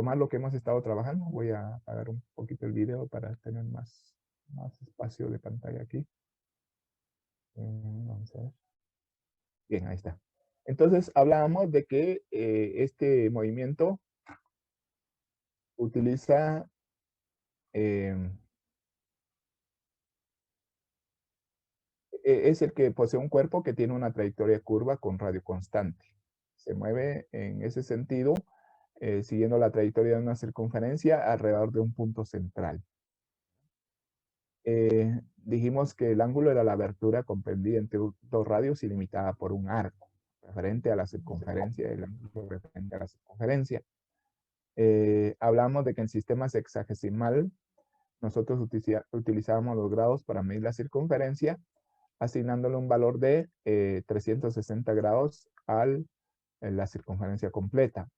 retomar lo que hemos estado trabajando. Voy a apagar un poquito el video para tener más espacio de pantalla aquí. Vamos a ver. Bien, ahí está. Entonces, hablábamos de que este movimiento utiliza es el que posee un cuerpo que tiene una trayectoria curva con radio constante. Se mueve en ese sentido, siguiendo la trayectoria de una circunferencia alrededor de un punto central. Dijimos que el ángulo era la abertura comprendida entre dos radios y limitada por un arco, referente a la circunferencia, el ángulo referente a la circunferencia. Hablamos de que en sistema sexagesimal nosotros utilizábamos los grados para medir la circunferencia, asignándole un valor de 360 grados a la circunferencia completa.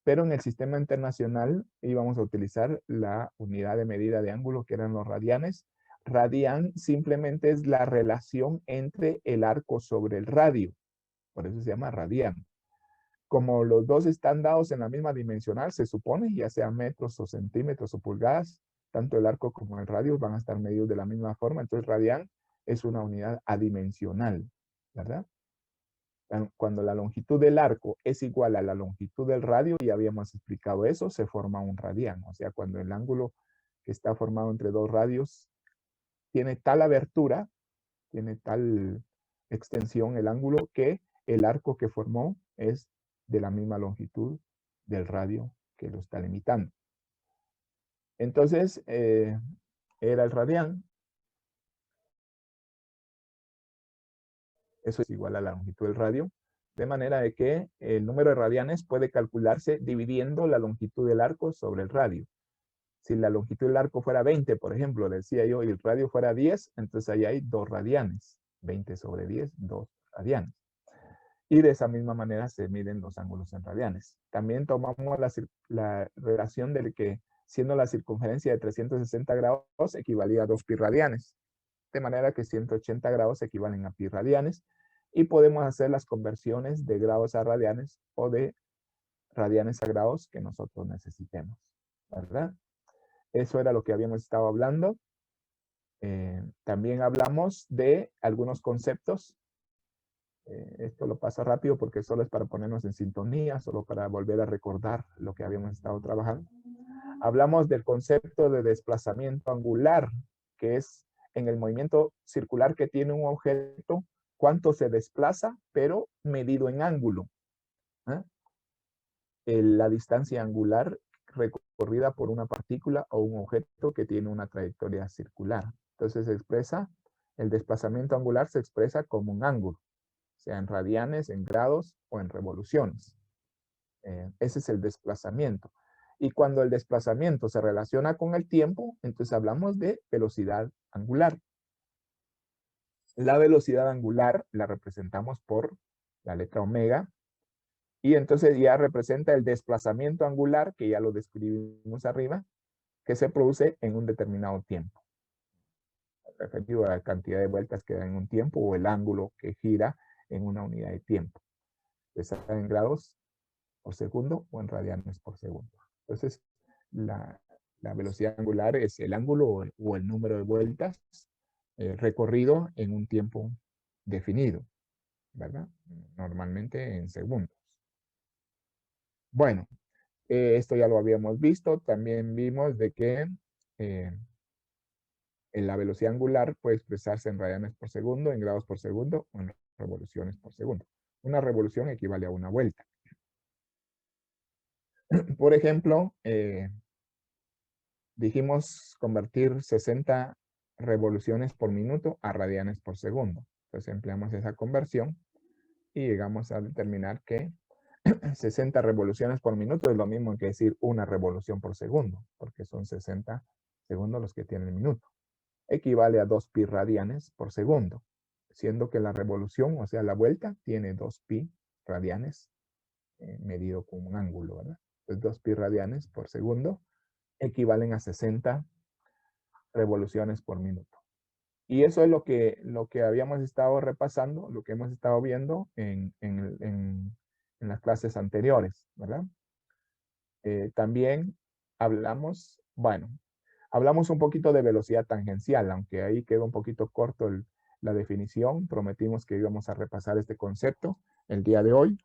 Pero en el sistema internacional íbamos a utilizar la unidad de medida de ángulo, que eran los radianes. Radián simplemente es la relación entre el arco sobre el radio. Por eso se llama radián. Como los dos están dados en la misma dimensional, se supone, ya sea metros o centímetros o pulgadas, tanto el arco como el radio van a estar medidos de la misma forma. Entonces, radián es una unidad adimensional, ¿verdad? Cuando la longitud del arco es igual a la longitud del radio, ya habíamos explicado eso, se forma un radián. O sea, cuando el ángulo que está formado entre dos radios tiene tal abertura, tiene tal extensión el ángulo, que el arco que formó es de la misma longitud del radio que lo está limitando. Entonces, era el radián. Eso es igual a la longitud del radio. De manera de que el número de radianes puede calcularse dividiendo la longitud del arco sobre el radio. Si la longitud del arco fuera 20, por ejemplo, decía yo, y el radio fuera 10, entonces ahí hay 2 radianes. 20 sobre 10, 2 radianes. Y de esa misma manera se miden los ángulos en radianes. También tomamos la relación de que siendo la circunferencia de 360 grados equivalía a 2 pi radianes. De manera que 180 grados equivalen a pi radianes. Y podemos hacer las conversiones de grados a radianes o de radianes a grados que nosotros necesitemos, ¿verdad? Eso era lo que habíamos estado hablando. También hablamos de algunos conceptos. Esto lo paso rápido porque solo es para ponernos en sintonía, solo para volver a recordar lo que habíamos estado trabajando. Hablamos del concepto de desplazamiento angular, que es en el movimiento circular que tiene un objeto, cuánto se desplaza, pero medido en ángulo. La distancia angular recorrida por una partícula o un objeto que tiene una trayectoria circular. Entonces se expresa, el desplazamiento angular se expresa como un ángulo, sea en radianes, en grados o en revoluciones. Ese es el desplazamiento. Y cuando el desplazamiento se relaciona con el tiempo, entonces hablamos de velocidad angular. La velocidad angular la representamos por la letra omega, y entonces ya representa el desplazamiento angular, que ya lo describimos arriba, que se produce en un determinado tiempo. Referido a la cantidad de vueltas que da en un tiempo o el ángulo que gira en una unidad de tiempo. Está en grados por segundo o en radianes por segundo. Entonces, la velocidad angular es el ángulo o el número de vueltas recorrido en un tiempo definido, ¿verdad? Normalmente en segundos. Bueno, esto ya lo habíamos visto. También vimos de que la velocidad angular puede expresarse en radianes por segundo, en grados por segundo o en revoluciones por segundo. Una revolución equivale a una vuelta. Por ejemplo, dijimos convertir 60 revoluciones por minuto a radianes por segundo. Entonces empleamos esa conversión y llegamos a determinar que 60 revoluciones por minuto es lo mismo que decir una revolución por segundo, porque son 60 segundos los que tiene el minuto. Equivale a 2 pi radianes por segundo, siendo que la revolución, o sea, la vuelta, tiene 2 pi radianes medido con un ángulo, ¿verdad? Entonces 2 pi radianes por segundo equivalen a 60 revoluciones por minuto. Y eso es lo que habíamos estado repasando, lo que hemos estado viendo en las clases anteriores, ¿verdad? También hablamos, bueno, hablamos un poquito de velocidad tangencial, aunque ahí quedó un poquito corto la definición. Prometimos que íbamos a repasar este concepto el día de hoy.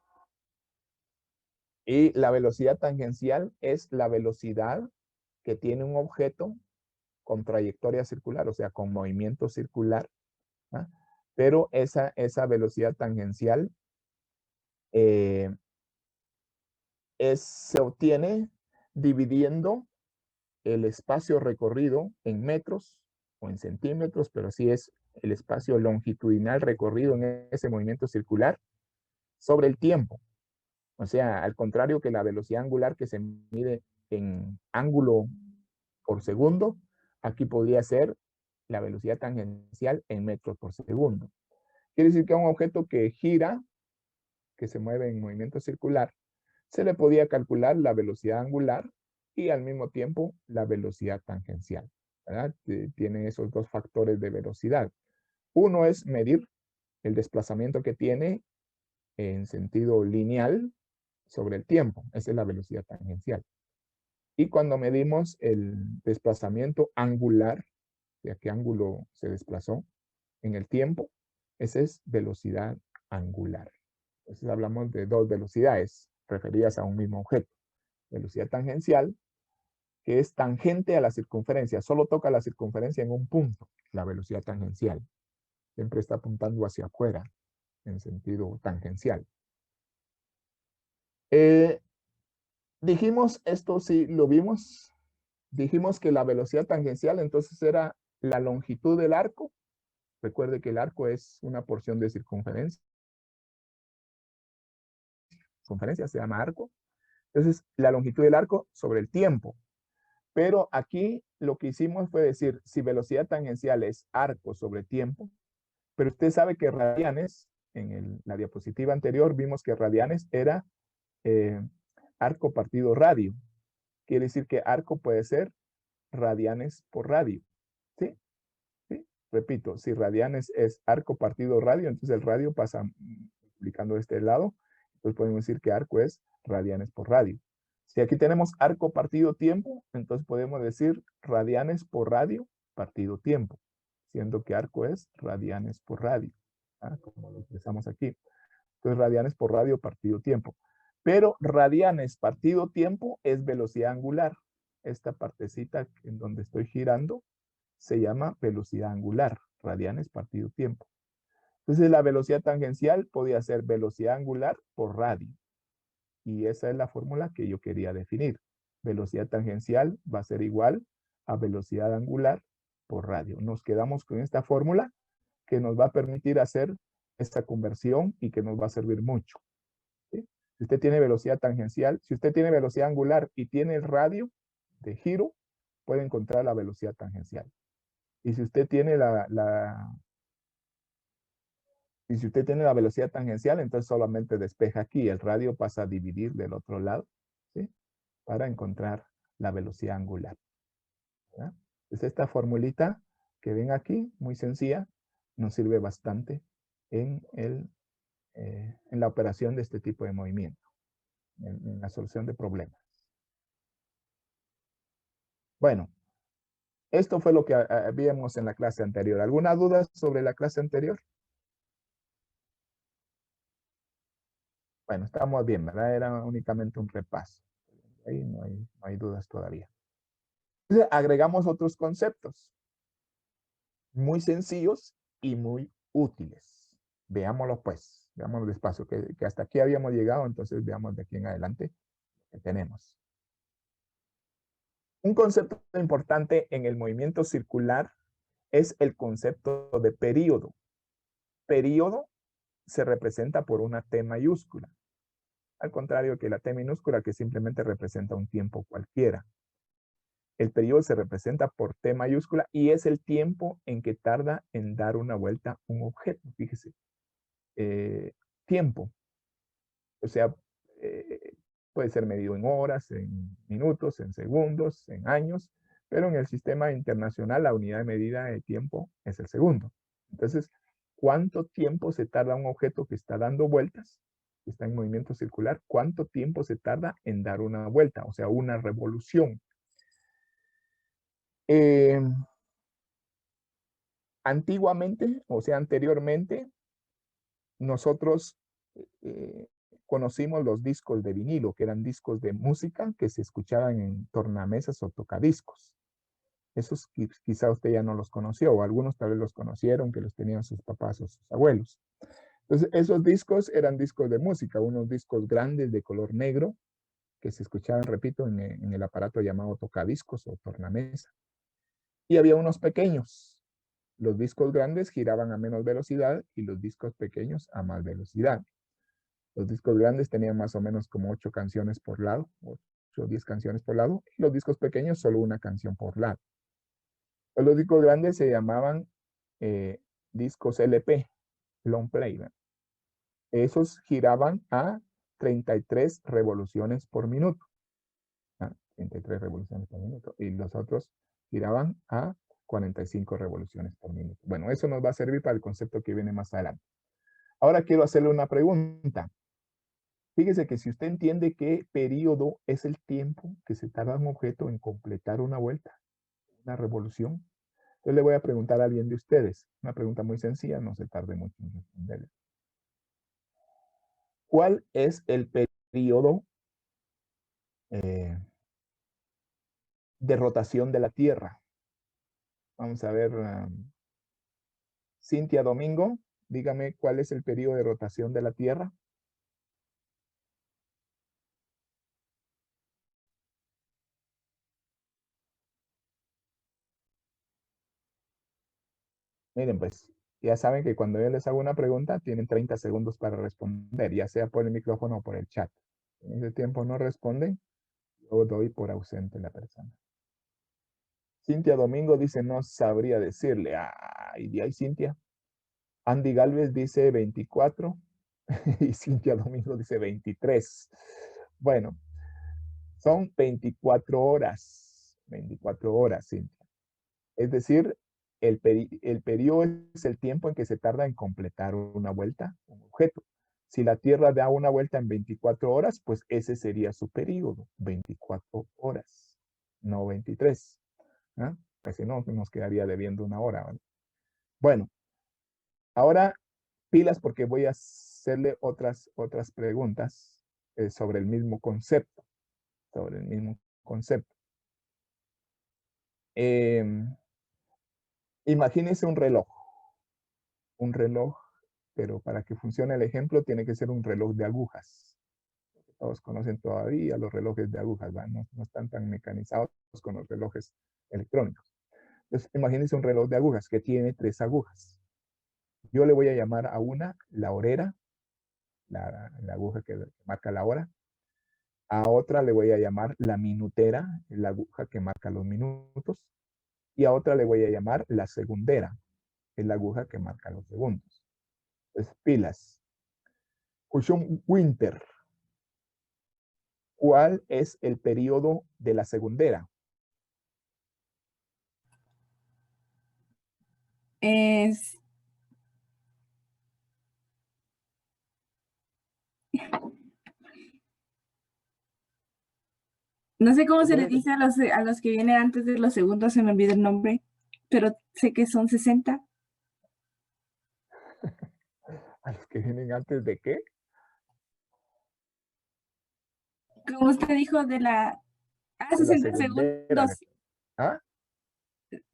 Y la velocidad tangencial es la velocidad que tiene un objeto con trayectoria circular, o sea, con movimiento circular, ¿ah? Pero esa velocidad tangencial se obtiene dividiendo el espacio recorrido en metros o en centímetros, pero sí es el espacio longitudinal recorrido en ese movimiento circular sobre el tiempo. O sea, al contrario que la velocidad angular que se mide en ángulo por segundo, aquí podría ser la velocidad tangencial en metros por segundo. Quiere decir que a un objeto que gira, que se mueve en movimiento circular, se le podía calcular la velocidad angular y al mismo tiempo la velocidad tangencial, ¿verdad? Tienen esos dos factores de velocidad. Uno es medir el desplazamiento que tiene en sentido lineal sobre el tiempo. Esa es la velocidad tangencial. Y cuando medimos el desplazamiento angular, de a qué ángulo se desplazó en el tiempo, esa es velocidad angular. Entonces hablamos de dos velocidades referidas a un mismo objeto. Velocidad tangencial, que es tangente a la circunferencia, solo toca la circunferencia en un punto, la velocidad tangencial. Siempre está apuntando hacia afuera, en sentido tangencial. Dijimos, esto sí lo vimos, dijimos que la velocidad tangencial entonces era la longitud del arco. Recuerde que el arco es una porción de circunferencia. Circunferencia se llama arco. Entonces, la longitud del arco sobre el tiempo. Pero aquí lo que hicimos fue decir, si velocidad tangencial es arco sobre tiempo, pero usted sabe que radianes, en la diapositiva anterior vimos que radianes era arco partido radio. Quiere decir que arco puede ser radianes por radio. ¿Sí? ¿Sí? Repito, si radianes es arco partido radio, entonces el radio pasa multiplicando de este lado. Entonces podemos decir que arco es radianes por radio. Si aquí tenemos arco partido tiempo, entonces podemos decir radianes por radio partido tiempo, siendo que arco es radianes por radio, ¿ah? Como lo expresamos aquí. Entonces radianes por radio partido tiempo. Pero radianes partido tiempo es velocidad angular. Esta partecita en donde estoy girando se llama velocidad angular, radianes partido tiempo. Entonces la velocidad tangencial podía ser velocidad angular por radio. Y esa es la fórmula que yo quería definir. Velocidad tangencial va a ser igual a velocidad angular por radio. Nos quedamos con esta fórmula que nos va a permitir hacer esta conversión y que nos va a servir mucho. ¿Sí? Si usted tiene velocidad tangencial, si usted tiene velocidad angular y tiene el radio de giro, puede encontrar la velocidad tangencial. Y si usted tiene y si usted tiene la velocidad tangencial, entonces solamente despeja aquí. El radio pasa a dividir del otro lado, ¿sí? Para encontrar la velocidad angular, ¿verdad? Entonces esta formulita que ven aquí, muy sencilla, nos sirve bastante en la operación de este tipo de movimiento, en la solución de problemas. Bueno, esto fue lo que vimos en la clase anterior. ¿Alguna duda sobre la clase anterior? Bueno, estamos bien, ¿verdad? Era únicamente un repaso. Ahí no hay dudas todavía. Entonces, agregamos otros conceptos muy sencillos y muy útiles. Veámoslo pues, veámoslo despacio, que hasta aquí habíamos llegado, entonces veamos de aquí en adelante que tenemos. Un concepto importante en el movimiento circular es el concepto de período. Período se representa por una T mayúscula, al contrario que la T minúscula que simplemente representa un tiempo cualquiera. El periodo se representa por T mayúscula y es el tiempo en que tarda en dar una vuelta un objeto. Fíjese, tiempo. O sea, puede ser medido en horas, en minutos, en segundos, en años, pero en el sistema internacional la unidad de medida de tiempo es el segundo. Entonces, ¿cuánto tiempo se tarda un objeto que está dando vueltas? que está en movimiento circular, ¿cuánto tiempo se tarda en dar una vuelta? O sea, una revolución. Antiguamente, o sea, anteriormente, nosotros conocimos los discos de vinilo, que eran discos de música que se escuchaban en tornamesas o tocadiscos. Esos quizá usted ya no los conoció, o algunos tal vez los conocieron, que los tenían sus papás o sus abuelos. Entonces, esos discos eran discos de música, unos discos grandes de color negro, que se escuchaban, repito, en el aparato llamado tocadiscos o tornamesa. Y había unos pequeños. Los discos grandes giraban a menos velocidad y los discos pequeños a más velocidad. Los discos grandes tenían más o menos como 8 canciones por lado, 8 o 10 canciones por lado, y los discos pequeños solo una canción por lado. Los discos grandes se llamaban discos LP, long play, ¿verdad? Esos giraban a 33 revoluciones por minuto. 33 revoluciones por minuto. Y los otros giraban a 45 revoluciones por minuto. Bueno, eso nos va a servir para el concepto que viene más adelante. Ahora quiero hacerle una pregunta. Fíjese que si usted entiende qué periodo es el tiempo que se tarda un objeto en completar una vuelta, una revolución, yo le voy a preguntar a alguien de ustedes. Una pregunta muy sencilla, no se tarde mucho en responderla. ¿Cuál es el periodo de rotación de la Tierra? Vamos a ver. Cintia Domingo, dígame cuál es el periodo de rotación de la Tierra. Miren, pues, ya saben que cuando yo les hago una pregunta, tienen 30 segundos para responder, ya sea por el micrófono o por el chat. En ese tiempo no responden, yo doy por ausente la persona. Cintia Domingo dice, no sabría decirle. Ay, de ahí, Cintia. Andy Galvez dice 24 y Cintia Domingo dice 23. Bueno, son 24 horas. 24 horas, Cintia. Es decir, el periodo es el tiempo en que se tarda en completar una vuelta, un objeto. Si la Tierra da una vuelta en 24 horas, pues ese sería su periodo, 24 horas, no 23. ¿Ah? Pues si no, nos quedaría debiendo una hora, ¿vale? Bueno, ahora pilas porque voy a hacerle otras preguntas sobre el mismo concepto, sobre el mismo concepto. Imagínense un reloj, pero para que funcione el ejemplo tiene que ser un reloj de agujas. Todos conocen todavía los relojes de agujas, no están tan mecanizados con los relojes electrónicos. Entonces, imagínense un reloj de agujas que tiene 3 agujas. Yo le voy a llamar a una la horera, la aguja que marca la hora. A otra le voy a llamar la minutera, la aguja que marca los minutos. Y a otra le voy a llamar la segundera, es la aguja que marca los segundos. Entonces, pilas. Cushon Winter, ¿cuál es el periodo de la segundera? Es... No sé cómo se les dice a los que vienen antes de los segundos, se me olvida el nombre, pero sé que son 60. ¿A los que vienen antes de qué? Como usted dijo, de la... De la 60 segundera. segundos. ¿Ah?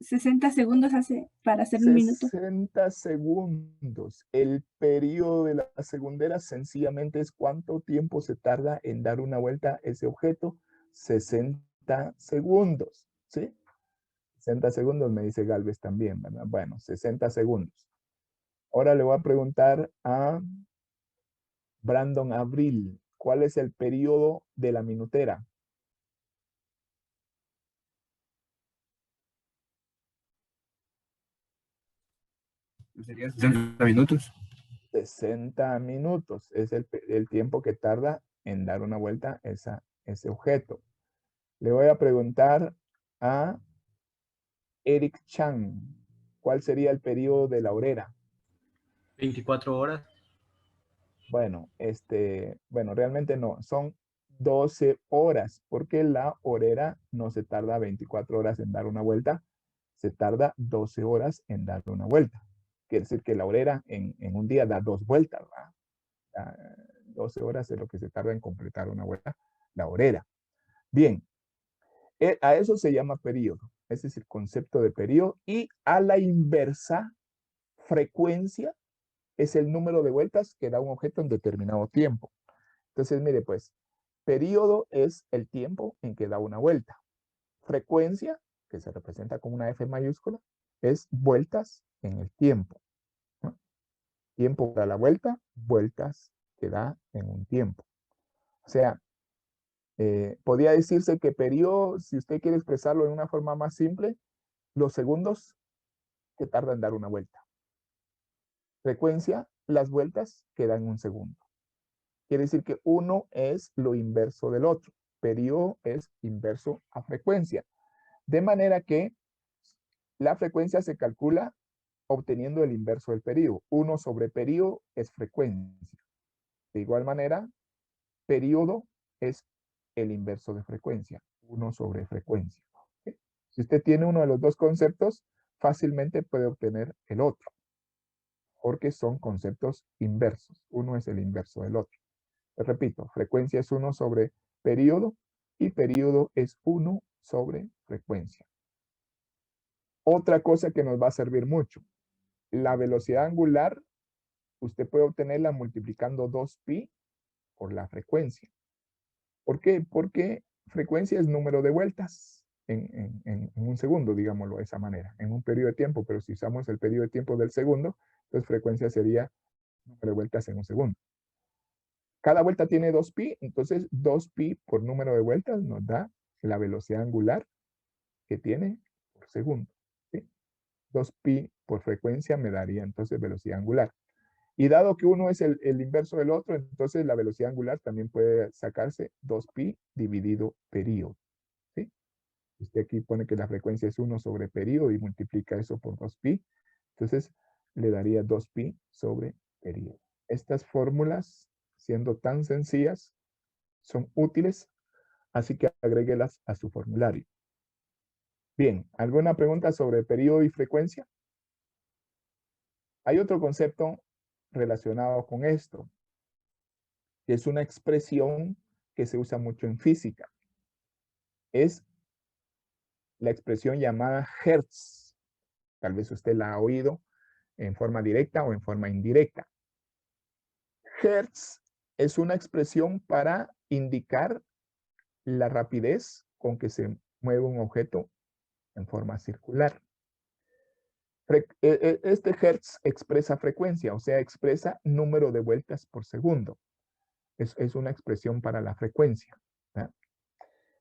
60 segundos hace para hacer un minuto. 60 segundos. El periodo de la segundera sencillamente es cuánto tiempo se tarda en dar una vuelta a ese objeto. 60 segundos, ¿sí? 60 segundos me dice Galvez también, ¿verdad? Bueno, 60 segundos. Ahora le voy a preguntar a Brandon Abril, ¿cuál es el periodo de la minutera? Serían 60 minutos. 60 minutos es el tiempo que tarda en dar una vuelta a ese objeto. Le voy a preguntar a Eric Chan, ¿cuál sería el periodo de la horera? 24 horas. Bueno, bueno, realmente no, son 12 horas, porque la horera no se tarda 24 horas en dar una vuelta, se tarda 12 horas en dar una vuelta. Quiere decir que la horera en un día da 2 vueltas, ¿verdad? 12 horas es lo que se tarda en completar una vuelta, la horera. Bien, a eso se llama periodo. Ese es el concepto de periodo. Y a la inversa, frecuencia es el número de vueltas que da un objeto en determinado tiempo. Entonces, mire, pues, periodo es el tiempo en que da una vuelta. Frecuencia, que se representa con una F mayúscula, es vueltas en el tiempo, ¿no? Tiempo para la vuelta, vueltas que da en un tiempo. O sea, podría decirse que periodo, si usted quiere expresarlo en una forma más simple, los segundos que tarda en dar una vuelta. Frecuencia, las vueltas que dan un segundo. Quiere decir que uno es lo inverso del otro. Periodo es inverso a frecuencia. De manera que la frecuencia se calcula obteniendo el inverso del periodo. 1 sobre periodo es frecuencia. De igual manera, periodo es el inverso de frecuencia. 1 sobre frecuencia. ¿Okay? Si usted tiene uno de los dos conceptos, fácilmente puede obtener el otro, porque son conceptos inversos. Uno es el inverso del otro. Repito, frecuencia es 1 sobre periodo y periodo es 1 sobre frecuencia. Otra cosa que nos va a servir mucho, la velocidad angular, usted puede obtenerla multiplicando 2pi por la frecuencia. ¿Por qué? Porque frecuencia es número de vueltas en un segundo, digámoslo de esa manera, en un periodo de tiempo, pero si usamos el periodo de tiempo del segundo, entonces frecuencia sería número de vueltas en un segundo. Cada vuelta tiene 2pi, entonces 2pi por número de vueltas nos da la velocidad angular que tiene por segundo. ¿Sí? 2pi por frecuencia me daría entonces velocidad angular. Y dado que uno es el inverso del otro, entonces la velocidad angular también puede sacarse 2pi dividido periodo. ¿Sí? Usted aquí pone que la frecuencia es 1 sobre periodo y multiplica eso por 2pi. Entonces le daría 2pi sobre periodo. Estas fórmulas, siendo tan sencillas, son útiles, así que agréguelas a su formulario. Bien, ¿alguna pregunta sobre periodo y frecuencia? Hay otro concepto relacionado con esto, que es una expresión que se usa mucho en física. Es la expresión llamada Hertz. Tal vez usted la ha oído en forma directa o en forma indirecta. Hertz es una expresión para indicar la rapidez con que se mueve un objeto en forma circular. Este Hertz expresa frecuencia, o sea, expresa número de vueltas por segundo. Es una expresión para la frecuencia, ¿verdad?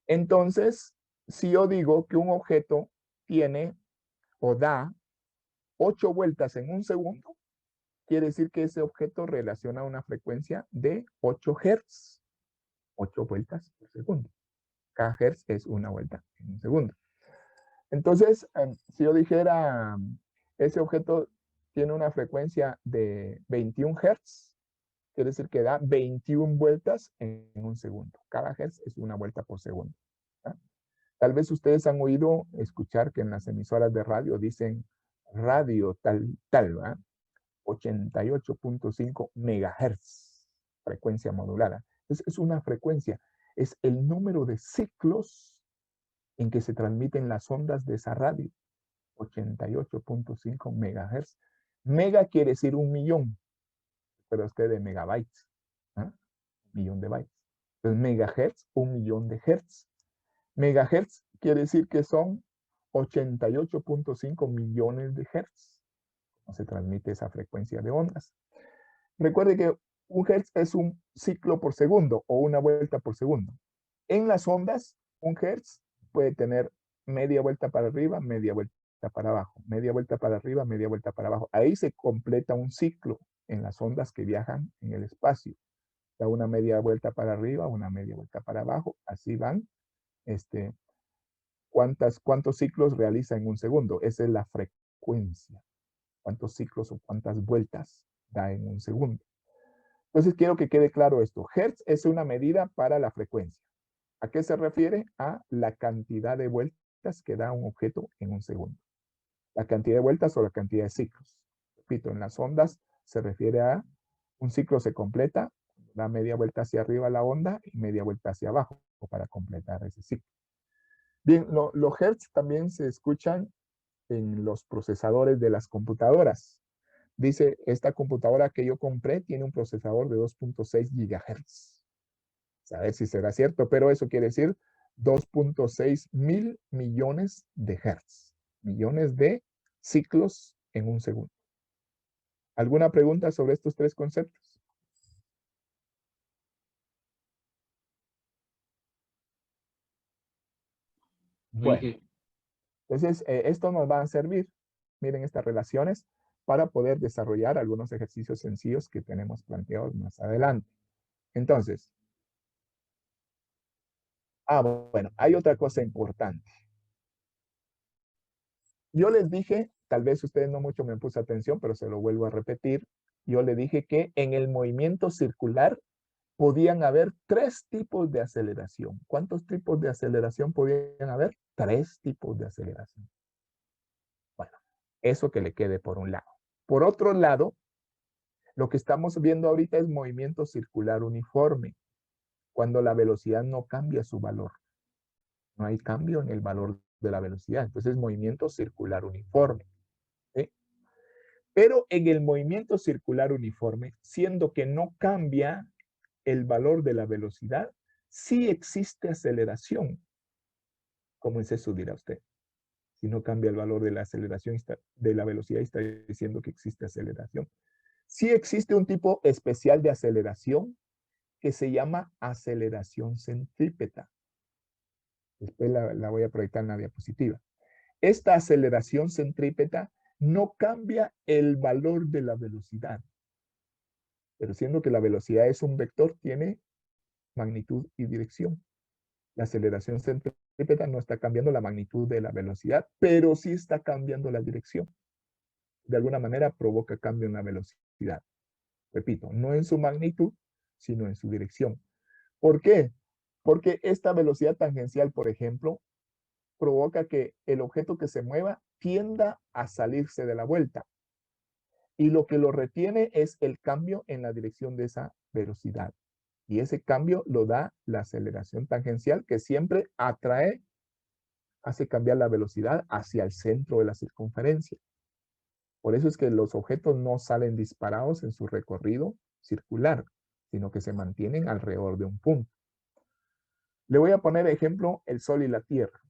Entonces, si yo digo que un objeto tiene o da 8 vueltas en un segundo, quiere decir que ese objeto relaciona una frecuencia de 8 Hz. 8 vueltas por segundo. Cada Hz es una vuelta en un segundo. Entonces, si yo dijera, ese objeto tiene una frecuencia de 21 Hz, quiere decir que da 21 vueltas en un segundo. Cada Hz es una vuelta por segundo. ¿Ah? Tal vez ustedes han oído escuchar que en las emisoras de radio dicen radio tal, ¿verdad? 88.5 megahertz, frecuencia modulada. Es una frecuencia, es el número de ciclos en que se transmiten las ondas de esa radio. 88.5 megahertz. Mega quiere decir 1.000.000, pero usted de megabytes, ¿eh? 1.000.000 de bytes. Entonces, megahertz, 1.000.000 de hertz. Megahertz quiere decir que son 88.5 millones de hertz. Se transmite esa frecuencia de ondas. Recuerde que un hertz es un ciclo por segundo o una vuelta por segundo. En las ondas, un hertz puede tener media vuelta para arriba, media vuelta para abajo, media vuelta para arriba, media vuelta para abajo. Ahí se completa un ciclo en las ondas que viajan en el espacio. Da una media vuelta para arriba, una media vuelta para abajo, así van. ¿Cuántos ciclos realiza en un segundo? Esa es la frecuencia. ¿Cuántos ciclos o cuántas vueltas da en un segundo? Entonces quiero que quede claro esto. Hertz es una medida para la frecuencia. ¿A qué se refiere? A la cantidad de vueltas que da un objeto en un segundo. La cantidad de vueltas o la cantidad de ciclos. Repito, en las ondas se refiere a un ciclo se completa, da media vuelta hacia arriba la onda y media vuelta hacia abajo para completar ese ciclo. Bien, los hertz también se escuchan en los procesadores de las computadoras. Dice, esta computadora que yo compré tiene un procesador de 2.6 gigahertz. A ver si será cierto, pero eso quiere decir 2.6 mil millones de hertz. Millones de ciclos en un segundo. ¿Alguna pregunta sobre estos tres conceptos? Bueno, entonces esto nos va a servir, miren estas relaciones, para poder desarrollar algunos ejercicios sencillos que tenemos planteados más adelante. Entonces, bueno, hay otra cosa importante. Yo les dije, tal vez ustedes no mucho me puse atención, pero se lo vuelvo a repetir. Yo le dije que en el movimiento circular podían haber 3 tipos de aceleración. ¿Cuántos tipos de aceleración podían haber? 3 tipos de aceleración. Bueno, eso que le quede por un lado. Por otro lado, lo que estamos viendo ahorita es movimiento circular uniforme, cuando la velocidad no cambia su valor. No hay cambio en el valor de la velocidad. Entonces, movimiento circular uniforme. ¿Sí? Pero en el movimiento circular uniforme, siendo que no cambia el valor de la velocidad, sí existe aceleración. ¿Cómo es eso, dirá usted? Si no cambia el valor de la aceleración, de la velocidad, está diciendo que existe aceleración. Sí existe un tipo especial de aceleración que se llama aceleración centrípeta. Después la voy a proyectar en la diapositiva. Esta aceleración centrípeta no cambia el valor de la velocidad. Pero siendo que la velocidad es un vector, tiene magnitud y dirección. La aceleración centrípeta no está cambiando la magnitud de la velocidad, pero sí está cambiando la dirección. De alguna manera provoca cambio en la velocidad. Repito, no en su magnitud, sino en su dirección. ¿Por qué? Porque esta velocidad tangencial, por ejemplo, provoca que el objeto que se mueva tienda a salirse de la vuelta. Y lo que lo retiene es el cambio en la dirección de esa velocidad. Y ese cambio lo da la aceleración tangencial, que siempre hace cambiar la velocidad hacia el centro de la circunferencia. Por eso es que los objetos no salen disparados en su recorrido circular, sino que se mantienen alrededor de un punto. Le voy a poner ejemplo el Sol y la Tierra.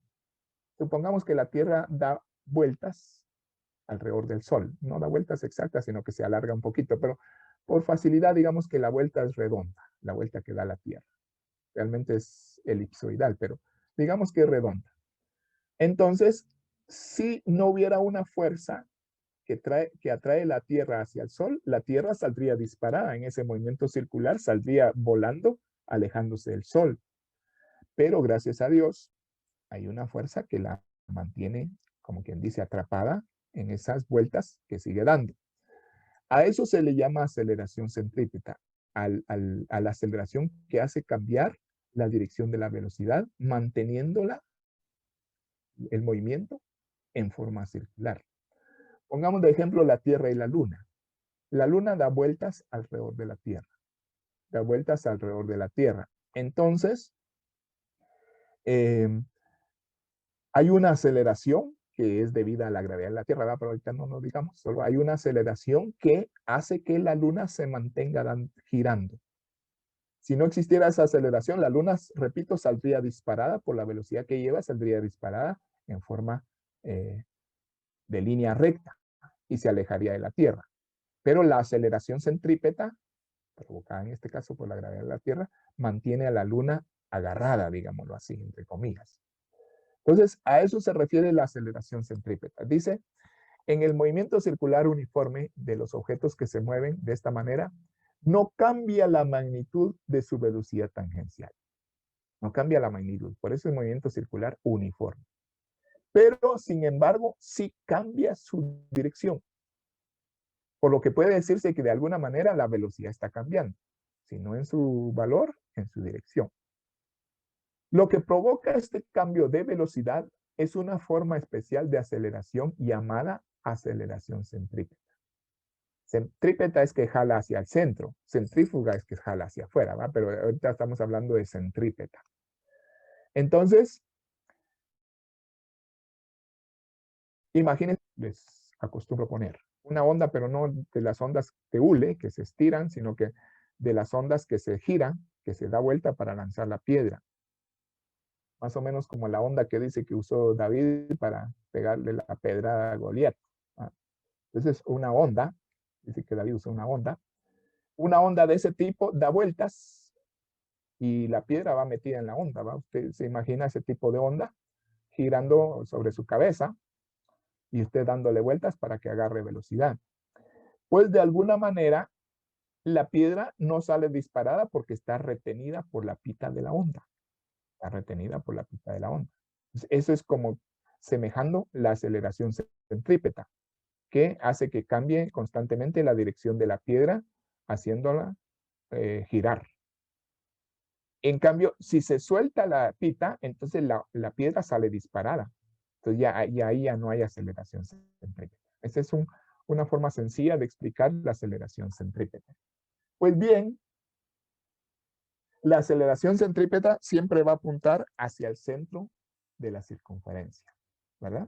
Supongamos que la Tierra da vueltas alrededor del Sol. No da vueltas exactas, sino que se alarga un poquito, pero por facilidad digamos que la vuelta es redonda, la vuelta que da la Tierra. Realmente es elipsoidal, pero digamos que es redonda. Entonces, si no hubiera una fuerza que atrae la Tierra hacia el Sol, la Tierra saldría disparada en ese movimiento circular, saldría volando, alejándose del Sol. Pero gracias a Dios, hay una fuerza que la mantiene, como quien dice, atrapada en esas vueltas que sigue dando. A eso se le llama aceleración centrípeta, a la aceleración que hace cambiar la dirección de la velocidad, manteniéndola, el movimiento, en forma circular. Pongamos de ejemplo la Tierra y la Luna. La Luna da vueltas alrededor de la Tierra. Da vueltas alrededor de la Tierra. Entonces, hay una aceleración que es debida a la gravedad de la Tierra, ¿verdad? Pero ahorita no nos digamos, solo hay una aceleración que hace que la Luna se mantenga girando. Si no existiera esa aceleración, la Luna, repito, saldría disparada por la velocidad que lleva, saldría disparada en forma de línea recta y se alejaría de la Tierra. Pero la aceleración centrípeta, provocada en este caso por la gravedad de la Tierra, mantiene a la Luna agarrada, digámoslo así, entre comillas. Entonces, a eso se refiere la aceleración centrípeta. Dice, en el movimiento circular uniforme de los objetos que se mueven de esta manera, no cambia la magnitud de su velocidad tangencial. No cambia la magnitud. Por eso es movimiento circular uniforme. Pero, sin embargo, sí cambia su dirección. Por lo que puede decirse que de alguna manera la velocidad está cambiando. sino en su valor, en su dirección. Lo que provoca este cambio de velocidad es una forma especial de aceleración llamada aceleración centrípeta. Centrípeta es que jala hacia el centro, centrífuga es que jala hacia afuera, ¿va? Pero ahorita estamos hablando de centrípeta. Entonces, imagínense, les acostumbro poner una onda, pero no de las ondas de hule, que se estiran, sino que de las ondas que se giran, que se da vuelta para lanzar la piedra. Más o menos como la onda que dice que usó David para pegarle la pedrada a Goliat. Entonces, una onda, dice que David usó una onda de ese tipo da vueltas y la piedra va metida en la onda, ¿va? Usted se imagina ese tipo de onda girando sobre su cabeza y usted dándole vueltas para que agarre velocidad. Pues de alguna manera, la piedra no sale disparada porque está retenida por la pita de la onda. Está retenida por la pita de la onda. Entonces, eso es como semejando la aceleración centrípeta, que hace que cambie constantemente la dirección de la piedra, haciéndola girar. En cambio, si se suelta la pita, entonces la piedra sale disparada. Entonces ahí ya no hay aceleración centrípeta. Esa es una forma sencilla de explicar la aceleración centrípeta. Pues bien, la aceleración centrípeta siempre va a apuntar hacia el centro de la circunferencia, ¿verdad?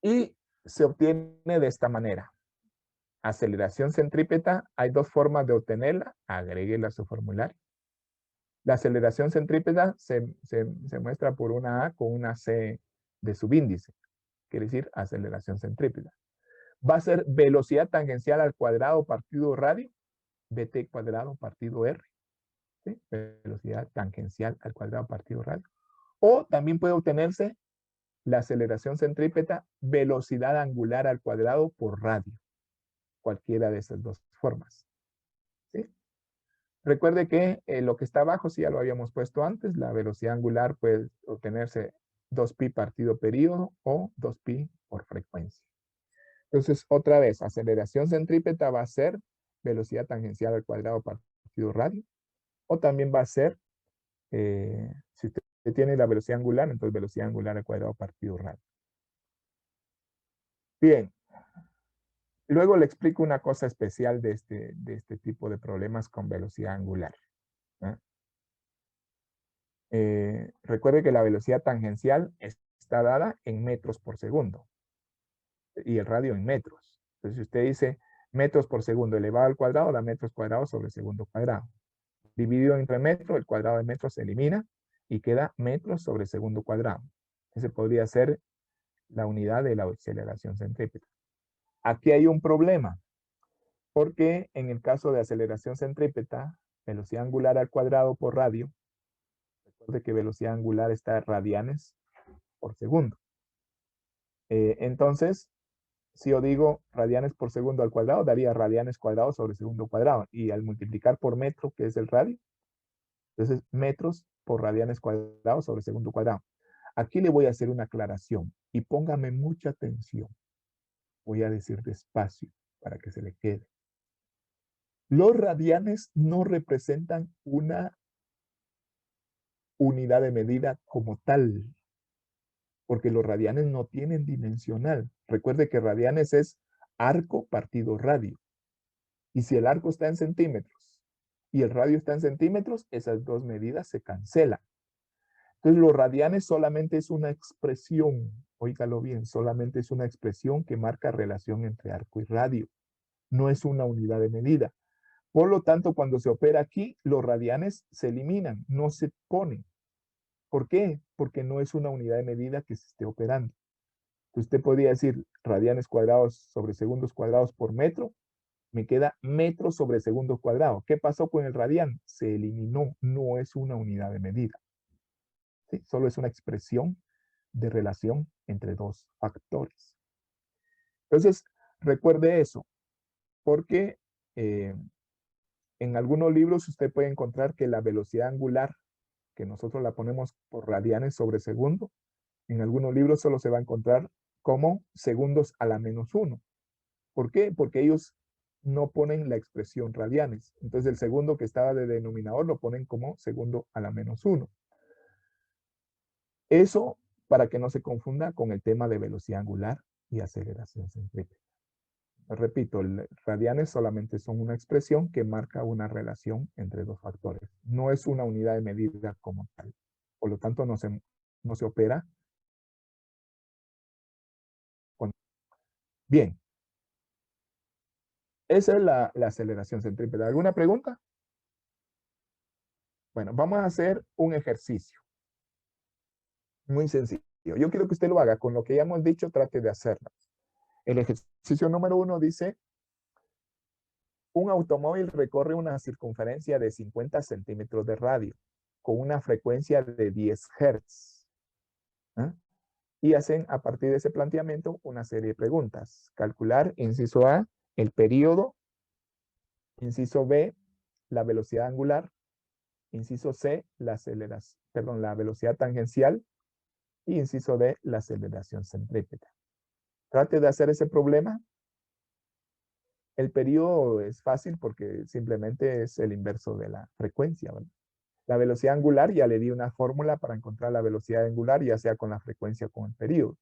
Y se obtiene de esta manera. Aceleración centrípeta, hay dos formas de obtenerla, agréguela a su formulario. La aceleración centrípeta se muestra por una A con una C de subíndice, quiere decir aceleración centrípeta. Va a ser velocidad tangencial al cuadrado partido radio, bt cuadrado partido r, ¿sí? Velocidad tangencial al cuadrado partido radio. O también puede obtenerse la aceleración centrípeta, velocidad angular al cuadrado por radio. Cualquiera de esas dos formas. ¿Sí? Recuerde que lo que está abajo, sí ya lo habíamos puesto antes, la velocidad angular puede obtenerse 2pi partido período o 2pi por frecuencia. Entonces, otra vez, aceleración centrípeta va a ser velocidad tangencial al cuadrado partido radio, o también va a ser, si usted tiene la velocidad angular, entonces velocidad angular al cuadrado partido radio. Bien. Luego le explico una cosa especial de este tipo de problemas con velocidad angular. Recuerde que la velocidad tangencial está dada en metros por segundo y el radio en metros. Entonces, si usted dice metros por segundo elevado al cuadrado, da metros cuadrados sobre segundo cuadrado. Dividido entre metros, el cuadrado de metros se elimina y queda metros sobre segundo cuadrado. Ese podría ser la unidad de la aceleración centrípeta. Aquí hay un problema, porque en el caso de aceleración centrípeta, velocidad angular al cuadrado por radio, recuerde que velocidad angular está en radianes por segundo. Entonces, si yo digo radianes por segundo al cuadrado, daría radianes cuadrados sobre segundo cuadrado. Y al multiplicar por metro, que es el radio, entonces metros por radianes cuadrados sobre segundo cuadrado. Aquí le voy a hacer una aclaración y póngame mucha atención. Voy a decir despacio para que se le quede. Los radianes no representan una unidad de medida como tal, porque los radianes no tienen dimensional. Recuerde que radianes es arco partido radio. Y si el arco está en centímetros y el radio está en centímetros, esas dos medidas se cancelan. Entonces, los radianes solamente es una expresión, óigalo bien, solamente es una expresión que marca relación entre arco y radio. No es una unidad de medida. Por lo tanto, cuando se opera aquí, los radianes se eliminan, no se ponen. ¿Por qué? Porque no es una unidad de medida que se esté operando. Usted podría decir radianes cuadrados sobre segundos cuadrados por metro, me queda metros sobre segundo cuadrado. ¿Qué pasó con el radián? Se eliminó, no es una unidad de medida. ¿Sí? Solo es una expresión de relación entre dos factores. Entonces, recuerde eso, porque en algunos libros usted puede encontrar que la velocidad angular, que nosotros la ponemos por radianes sobre segundo, en algunos libros solo se va a encontrar como segundos a la -1. ¿Por qué? Porque ellos no ponen la expresión radianes. Entonces el segundo que estaba de denominador lo ponen como segundo a la menos 1. Eso para que no se confunda con el tema de velocidad angular y aceleración centrípeta. Repito, radianes solamente son una expresión que marca una relación entre dos factores. No es una unidad de medida como tal. Por lo tanto, no se opera. Bien. Esa es la aceleración centrípeta. ¿Alguna pregunta? Bueno, vamos a hacer un ejercicio. Muy sencillo. Yo quiero que usted lo haga. Con lo que ya hemos dicho, trate de hacerlo. El ejercicio número 1 dice: un automóvil recorre una circunferencia de 50 centímetros de radio con una frecuencia de 10 Hz. ¿Ah? Y hacen a partir de ese planteamiento una serie de preguntas. Calcular, inciso A, el periodo. Inciso B, la velocidad angular. Inciso C, la velocidad tangencial. Y inciso D, la aceleración centrípeta. Trate de hacer ese problema. El periodo es fácil porque simplemente es el inverso de la frecuencia, ¿verdad? La velocidad angular, ya le di una fórmula para encontrar la velocidad angular, ya sea con la frecuencia o con el periodo.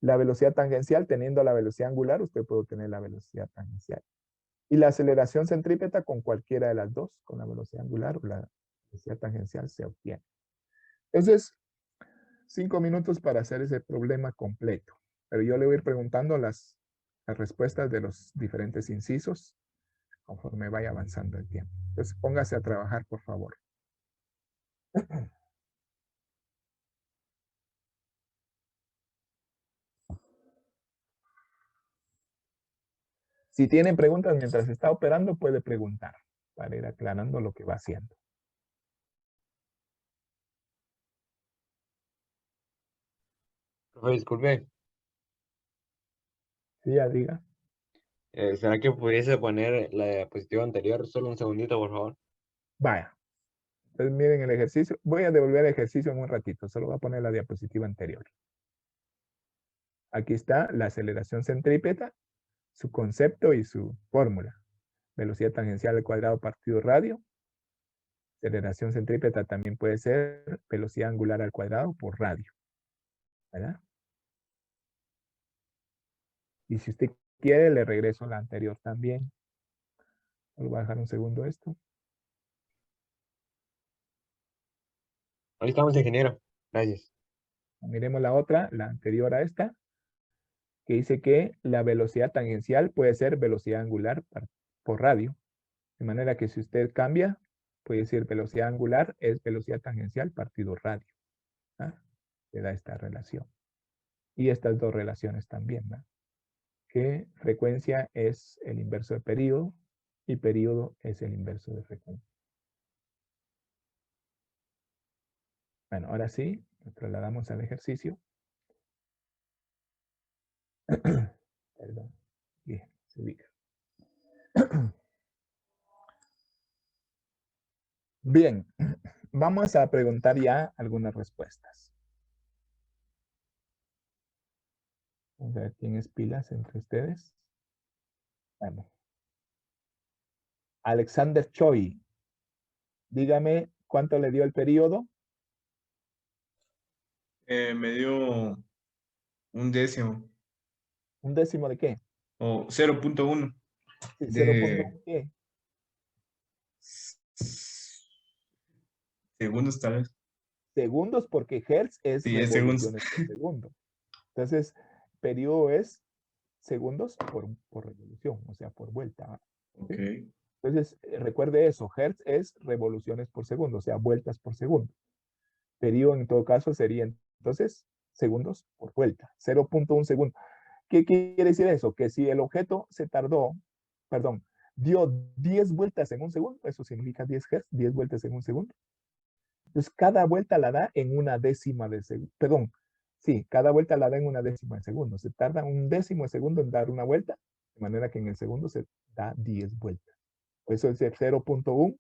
La velocidad tangencial, teniendo la velocidad angular, usted puede obtener la velocidad tangencial. Y la aceleración centrípeta con cualquiera de las dos, con la velocidad angular o la velocidad tangencial, se obtiene. Entonces, 5 minutos para hacer ese problema completo. Pero yo le voy a ir preguntando las respuestas de los diferentes incisos conforme vaya avanzando el tiempo. Entonces, póngase a trabajar, por favor. Si tienen preguntas mientras está operando, puede preguntar para ir aclarando lo que va haciendo. Profe, disculpe, Sí, ya diga. ¿será que pudiese poner la diapositiva anterior? Solo un segundito, por favor. Vaya. Entonces miren el ejercicio. Voy a devolver el ejercicio en un ratito. Solo voy a poner la diapositiva anterior. Aquí está la aceleración centrípeta, su concepto y su fórmula. Velocidad tangencial al cuadrado partido radio. Aceleración centrípeta también puede ser velocidad angular al cuadrado por radio. ¿Verdad? Y si usted quiere, le regreso a la anterior también. Solo voy a dejar un segundo esto. Ahí estamos, ingeniero. Gracias. Miremos la otra, la anterior a esta, que dice que la velocidad tangencial puede ser velocidad angular por radio. De manera que si usted cambia, puede decir velocidad angular es velocidad tangencial partido radio. ¿Ah? Le da esta relación. Y estas dos relaciones también, ¿verdad? Que frecuencia es el inverso de periodo y periodo es el inverso de frecuencia. Bueno, ahora sí, nos trasladamos al ejercicio. Perdón. Bien, se ubica. Bien, vamos a preguntar ya algunas respuestas. Vamos a ver quién es pilas entre ustedes. Bueno. Alexander Choi, dígame cuánto le dio el periodo. Me dio un décimo. ¿Un décimo de qué? O 0.1 Sí, de 0.1 qué. segundos, tal vez. Segundos, porque Hertz es Sí, es segundos. revoluciones por segundo. Entonces, periodo es segundos por revolución, o sea, por vuelta. Ok. ¿Sí? Entonces, recuerde eso, Hertz es revoluciones por segundo, o sea, vueltas por segundo. Periodo en todo caso sería entonces segundos por vuelta, 0.1 segundo. ¿Qué quiere decir eso? Que si el objeto dio 10 vueltas en un segundo, eso significa 10 Hz, 10 vueltas en un segundo. Entonces, cada vuelta la da en una décima de segundo. Perdón, sí, cada vuelta la da en una décima de segundo. Se tarda un décimo de segundo en dar una vuelta, de manera que en el segundo se da 10 vueltas. Por eso es 0.1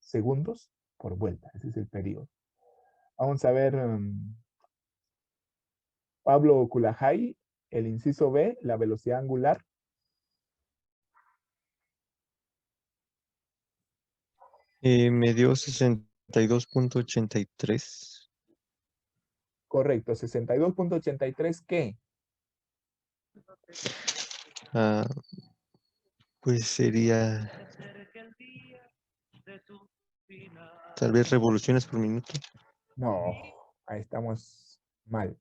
segundos por vuelta. Ese es el periodo. Vamos a ver, Pablo Kulahai, el inciso B, la velocidad angular. Me dio 62.83. Correcto, 62.83, ¿qué? Ah, pues sería tal vez revoluciones por minuto. No, ahí estamos mal.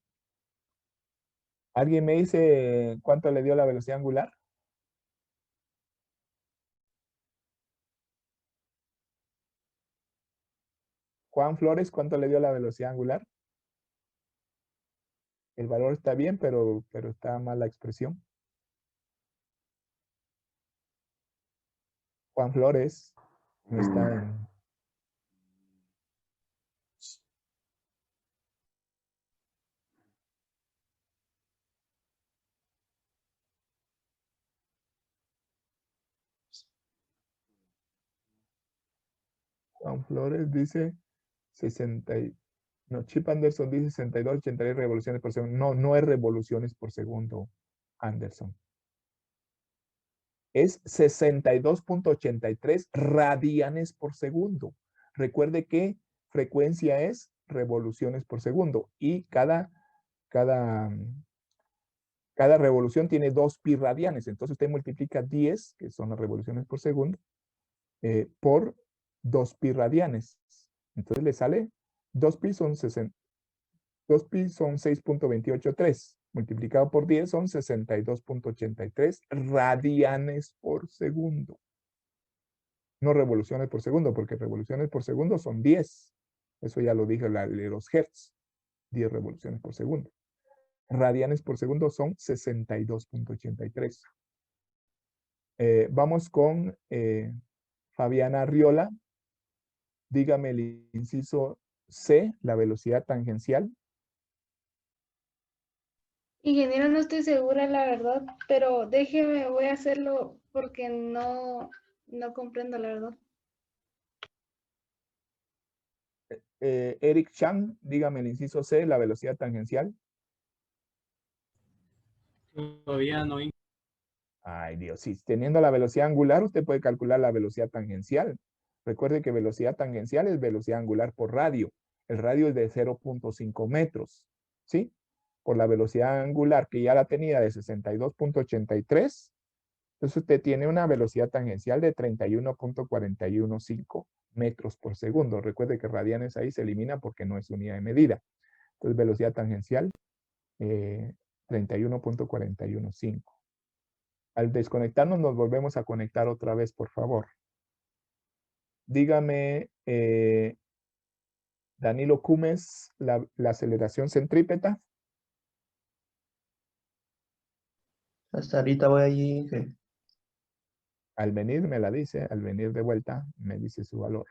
¿Alguien me dice cuánto le dio la velocidad angular? Juan Flores, ¿cuánto le dio la velocidad angular? El valor está bien, pero está mal la expresión. Juan Flores no está en... Juan Flores dice 60 no, Chip Anderson dice 62, 83 revoluciones por segundo. No, no es revoluciones por segundo, Anderson. Es 62.83 radianes por segundo. Recuerde que frecuencia es revoluciones por segundo y cada revolución tiene 2 pi radianes. Entonces usted multiplica 10, que son las revoluciones por segundo, por 2 pi radianes. Entonces le sale 2 pi son 6.283. Multiplicado por 10 son 62.83 radianes por segundo. No revoluciones por segundo, porque revoluciones por segundo son 10. Eso ya lo dije, de los hertz. 10 revoluciones por segundo. Radianes por segundo son 62.83. Vamos con Fabiana Arriola. Dígame el inciso C, la velocidad tangencial. Ingeniero, no estoy segura, la verdad, pero déjeme, voy a hacerlo porque no comprendo, la verdad. Eric Chang, dígame el inciso C, la velocidad tangencial. Todavía no. Ay, Dios, sí, teniendo la velocidad angular, usted puede calcular la velocidad tangencial. Recuerde que velocidad tangencial es velocidad angular por radio. El radio es de 0.5 metros, ¿sí? Por la velocidad angular que ya la tenía de 62.83, entonces usted tiene una velocidad tangencial de 31.415 metros por segundo. Recuerde que radianes ahí se elimina porque no es unidad de medida. Entonces, velocidad tangencial, 31.415. Al desconectarnos nos volvemos a conectar otra vez, por favor. Dígame, Danilo Cumes, la aceleración centrípeta. Hasta ahorita voy allí. Al venir me la dice, al venir de vuelta me dice su valor.